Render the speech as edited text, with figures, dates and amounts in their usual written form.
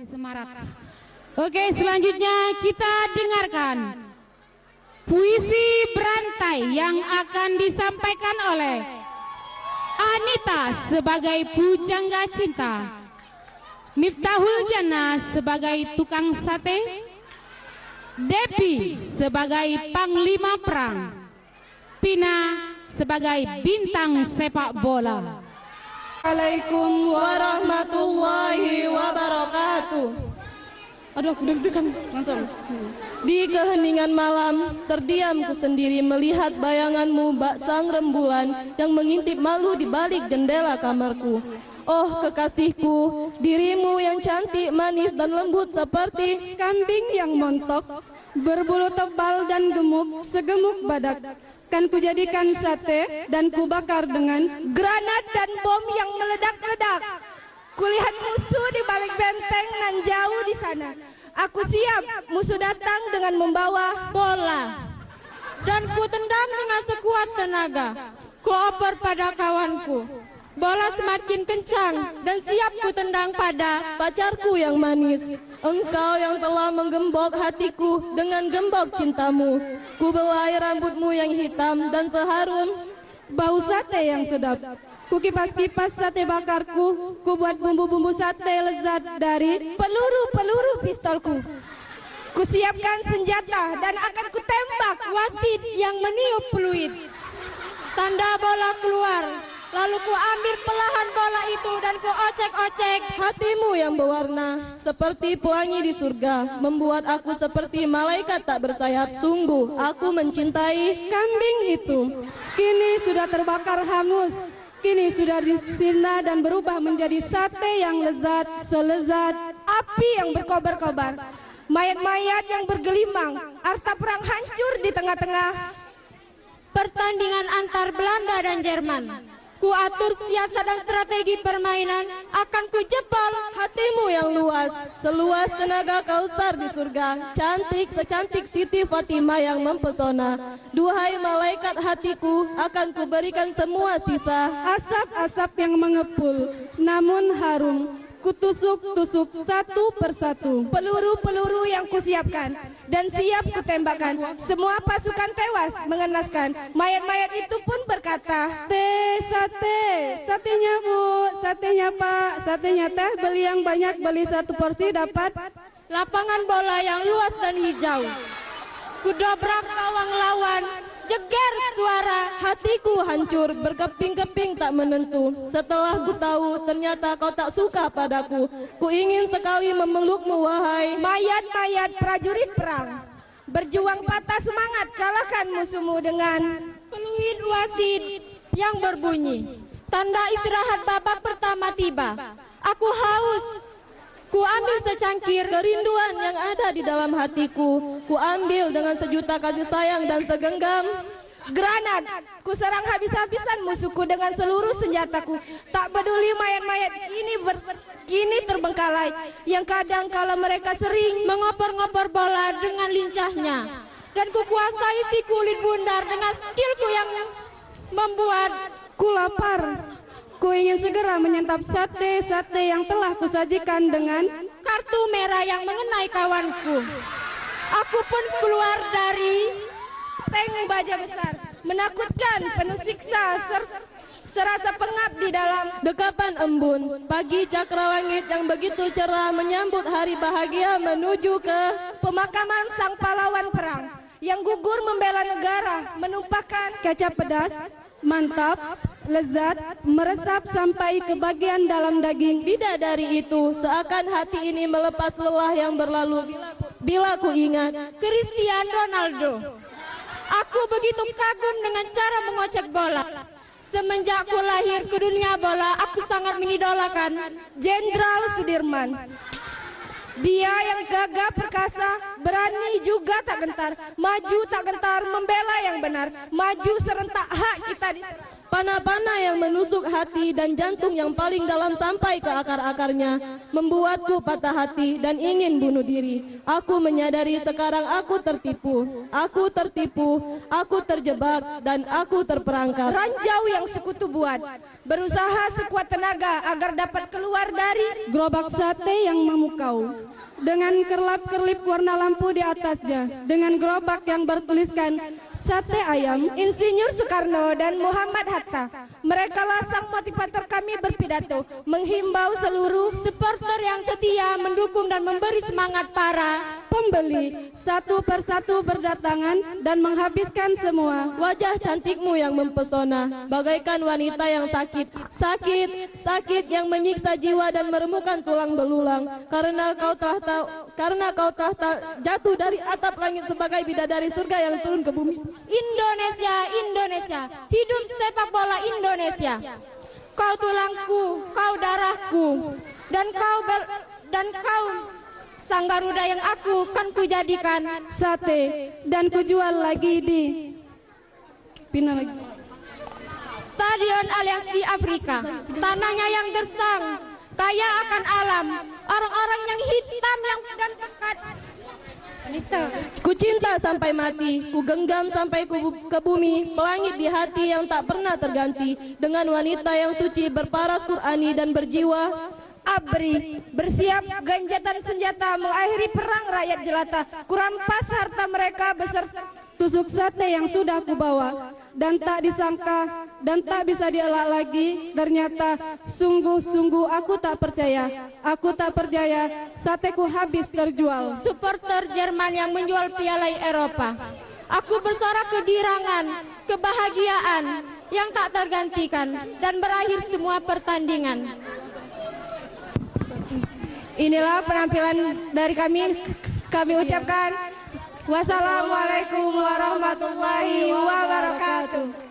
si semarak. Oke, selanjutnya kita dengarkan puisi berantai yang akan disampaikan oleh Anita sebagai pujangga cinta, Miftahul Jannah sebagai tukang sate, Depi sebagai panglima perang, Pina sebagai bintang sepak bola. Assalamualaikum warahmatullahi wabarakatuh. Aduh, aku deg-degan langsung. Di keheningan malam, terdiam ku sendiri melihat bayanganmu bak sang rembulan yang mengintip malu di balik jendela kamarku. Oh kekasihku, dirimu yang cantik, manis dan lembut seperti kambing yang montok, berbulu tebal dan gemuk, segemuk badak. Kan kujadikan sate dan kubakar dengan granat dan bom yang meledak-ledak. Kulihat musuh di balik benteng nan jauh di sana. Aku siap musuh datang dengan membawa Bola, dan ku tendang dengan sekuat tenaga. Ku oper pada kawanku. Bola semakin kencang dan siap ku tendang pada pacarku yang manis. Engkau yang telah menggembok hatiku dengan gembok cintamu. Ku belai rambutmu yang hitam dan seharum bau sate yang sedap. Ku kipas-kipas sate bakarku. Ku buat bumbu-bumbu sate lezat dari peluru-peluru pistolku. Ku siapkan senjata dan akan ku tembak wasit yang meniup peluit. Tanda bola keluar. Lalu ku ambil pelahan bola itu dan ku ocek-ocek. Hatimu yang berwarna seperti pelangi di surga, membuat aku seperti malaikat tak bersayap. Sungguh aku mencintai kambing itu. Kini sudah terbakar hangus, kini sudah disina dan berubah menjadi sate yang lezat, selezat api yang berkobar-kobar. Mayat-mayat yang bergelimang, harta perang hancur di tengah-tengah Pertandingan antar Belanda dan Jerman. Ku atur siasat dan strategi permainan, akan ku jebol hatimu yang luas, seluas tenaga kausar di surga, cantik secantik Siti Fatimah yang mempesona. Duhai malaikat hatiku, akan ku berikan semua sisa asap-asap yang mengepul, namun harum. Kutusuk-tusuk satu persatu peluru-peluru yang kusiapkan dan siap kutembakkan. Semua pasukan tewas mengenaskan. Mayat-mayat itu pun berkata, sate, satenya bu, satenya pak, satenya teh, beli yang banyak, beli satu porsi dapat lapangan bola yang luas dan hijau. Kudobrak gawang lawan, jeger suara. Hatiku hancur, berkeping-keping tak menentu. Setelah ku tahu ternyata kau tak suka padaku. Ku ingin sekali memelukmu wahai mayat-mayat prajurit perang. Berjuang patah semangat, kalahkan musuhmu dengan peluit wasit yang berbunyi. Tanda istirahat babak pertama tiba. Aku haus. Ku ambil secangkir kerinduan yang ada di dalam hatiku. Ku ambil dengan sejuta kasih sayang dan segenggam granat. Ku serang habis-habisan musuhku dengan seluruh senjataku. Tak peduli mayat-mayat kini terbengkalai, yang kadang kala mereka sering mengoper-ngoper bola dengan lincahnya. Dan ku kuasai si kulit bundar dengan skillku yang membuat ku lapar. Ku ingin segera menyantap sate-sate yang telah kusajikan dengan kartu merah yang mengenai kawanku. Aku pun keluar dari tank baja besar, menakutkan, penuh siksa, serasa pengap di dalam dekapan embun. Pagi cakra langit yang begitu cerah menyambut hari bahagia menuju ke pemakaman sang pahlawan perang yang gugur membela negara, menumpahkan kecap pedas, mantap, lezat, meresap sampai ke bagian dalam daging bidadari itu. Seakan hati ini melepas lelah yang berlalu bila ku ingat Cristiano Ronaldo. Aku begitu kagum dengan cara mengocek bola. Semenjak ku lahir ke dunia bola, aku sangat mengidolakan Jenderal Sudirman. Dia yang gagah perkasa, berani juga tak gentar, maju tak gentar, membela yang benar, maju serentak hak kita Panah-panah yang menusuk hati dan jantung yang paling dalam sampai ke akar-akarnya membuatku patah hati dan ingin bunuh diri. Aku menyadari sekarang aku tertipu, aku terjebak dan aku terperangkap. Ranjau yang sekutu buat, berusaha sekuat tenaga agar dapat keluar dari Gerobak sate yang memukau dengan kerlap-kerlip warna lampu di atasnya, dengan gerobak yang bertuliskan sate ayam. Insinyur Soekarno dan Muhammad Hatta. Mereka lah sang motivator kami berpidato, menghimbau seluruh Supporter yang setia mendukung dan memberi semangat para Pembeli satu persatu berdatangan dan menghabiskan semua. Wajah cantikmu yang mempesona, bagaikan wanita yang sakit yang menyiksa jiwa dan meremukan tulang belulang. Karena kau telah jatuh dari atap langit sebagai bidadari surga yang turun ke bumi. Indonesia, Indonesia, hidup sepak bola Indonesia. Kau tulangku, kau darahku, dan kau sang Garuda yang aku kan kujadikan Sate dan kujual lagi di Pina lagi. Stadion Allianz di Afrika. Tanahnya yang gersang, kaya akan alam, orang-orang yang hitam yang dan pekat. Ku cinta sampai mati, ku genggam sampai ke bumi, pelangit di hati yang tak pernah terganti, dengan wanita yang suci berparas Qur'ani dan berjiwa ABRI, bersiap genjatan senjata mengakhiri perang rakyat jelata, kurampas harta mereka beserta tusuk sate yang sudah kubawa, dan tak disangka dan tak bisa dielak lagi. Ternyata sungguh-sungguh aku tak percaya sateku habis terjual. Supporter Jerman yang menjual piala Eropa. Aku bersorak kegirangan, kebahagiaan yang tak tergantikan, dan berakhir semua pertandingan. Inilah penampilan dari kami ucapkan wassalamualaikum warahmatullahi wabarakatuh.